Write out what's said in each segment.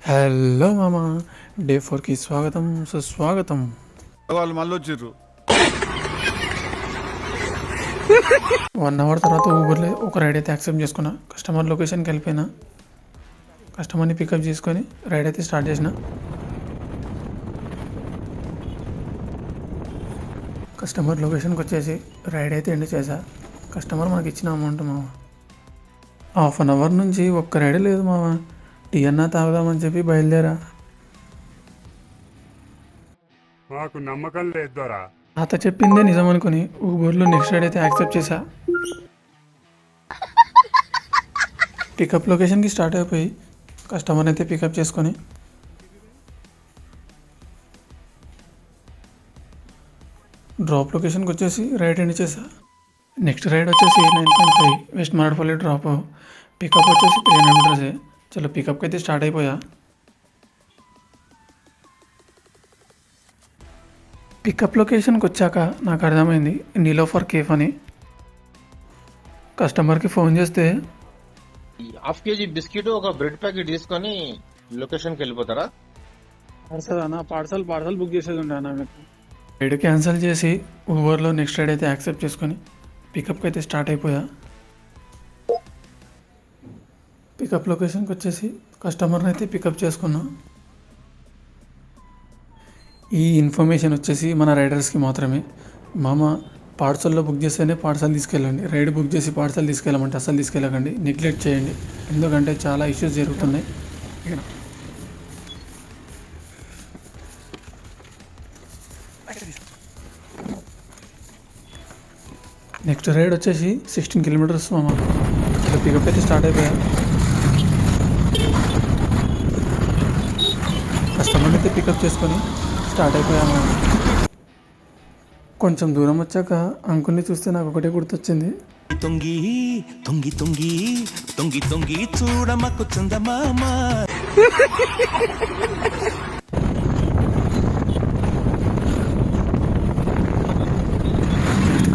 Hello మామ, day 4కి స్వాగతం సుస్వాగతం. వాళ్ళు మళ్ళీ వచ్చిర్రు. 1 అవర్ తర్వాత ఊబర్లో ఒక రైడ్ అయితే యాక్సెప్ట్ చేసుకున్నా. కస్టమర్ లొకేషన్కి వెళ్ళిపోయినా, కస్టమర్ని పికప్ చేసుకొని రైడ్ అయితే స్టార్ట్ చేసిన. కస్టమర్ లొకేషన్కి వచ్చేసి రైడ్ అయితే ఎండ్ చేశా. కస్టమర్ మనకి ఇచ్చిన అమౌంట్ మామ. 1/2 అవర్ నుంచి ఒక్క రైడే లేదు మామ. టీ అన్నా తాగుదామని చెప్పి బయలుదేరా. మాకు నమ్మకం లేదు దొరా. తాత చెప్పిందే నిజం అనుకుని ఊబర్లో నెక్స్ట్ రైడ్ అయితే యాక్సెప్ట్ చేశా. పికప్ లొకేషన్కి స్టార్ట్ అయిపోయి కస్టమర్ అయితే పికప్ చేసుకొని డ్రాప్ లొకేషన్కి వచ్చేసి రైడ్ ఎండ్ చేశా. నెక్స్ట్ రైడ్ వచ్చేసి 9.5 వెస్ట్ మారడపల్లి డ్రాప్. పికప్ వచ్చేసి 300 మీటర్సే. చలో పికప్కి అయితే స్టార్ట్ అయిపోయా. పికప్ లొకేషన్కి వచ్చాక నాకు అర్థమైంది నీలోఫర్ కేఫ్ అని. కస్టమర్కి ఫోన్ చేస్తే హాఫ్ కేజీ బిస్కెట్ ఒక బ్రెడ్ ప్యాకెట్ తీసుకొని లొకేషన్కి వెళ్ళిపోతారా? పార్సల్ బుక్ చేసేది ఉండే అన్న మీకు. రైడ్ క్యాన్సిల్ చేసి ఊబర్లో నెక్స్ట్ రైడ్ అయితే యాక్సెప్ట్ చేసుకొని పికప్కి అయితే స్టార్ట్ అయిపోయా. పికప్ లొకేషన్కి వచ్చేసి కస్టమర్ని అయితే పికప్ చేసుకున్నా. ఈ ఇన్ఫర్మేషన్ వచ్చేసి మన రైడర్స్కి మాత్రమే. మామ, పార్సల్లో బుక్ చేస్తేనే పార్సల్ తీసుకెళ్ళండి. రైడ్ బుక్ చేసి పార్సల్ తీసుకెళ్ళమంటే అసలు తీసుకెళ్ళకండి, నెగ్లెక్ట్ చేయండి. ఎందుకంటే చాలా ఇష్యూస్ జరుగుతున్నాయి. నెక్స్ట్ రైడ్ వచ్చేసి 16 కిలోమీటర్స్ మామ. పికప్ అయితే స్టార్ట్ అయిపోయా. కస్టమర్ని అయితే పికప్ చేసుకొని స్టార్ట్ అయిపోయాము. కొంచెం దూరం వచ్చాక అంకుల్ని చూస్తే నాకు ఒకటే గుర్తొచ్చింది. తొంగి తొంగి తొంగి తొంగి తొంగి చూడమకు చందమామ.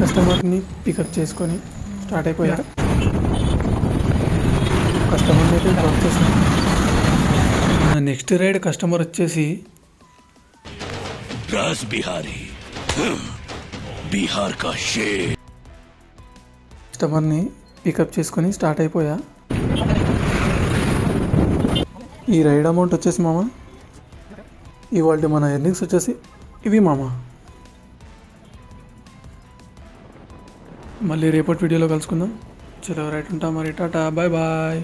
కస్టమర్ని పికప్ చేసుకొని స్టార్ట్ అయిపోయా. కస్టమర్ని అయితే డ్రాప్ చేశాను. నెక్స్ట్ రైడ్ కస్టమర్ వచ్చేసి రాజ్ బిహారీ, బీహార్ కా షేర్. కస్టమర్ని పికప్ చేసుకొని స్టార్ట్ అయిపోయా. ఈ రైడ్ అమౌంట్ వచ్చేసి మామ, ఇవాళ మన ఎర్నింగ్స్ వచ్చేసి ఇవి మామ. మళ్ళీ రేపటి వీడియోలో కలుసుకుందాం. చలో రైట్ ఉంటా మరి. Tata, bye bye.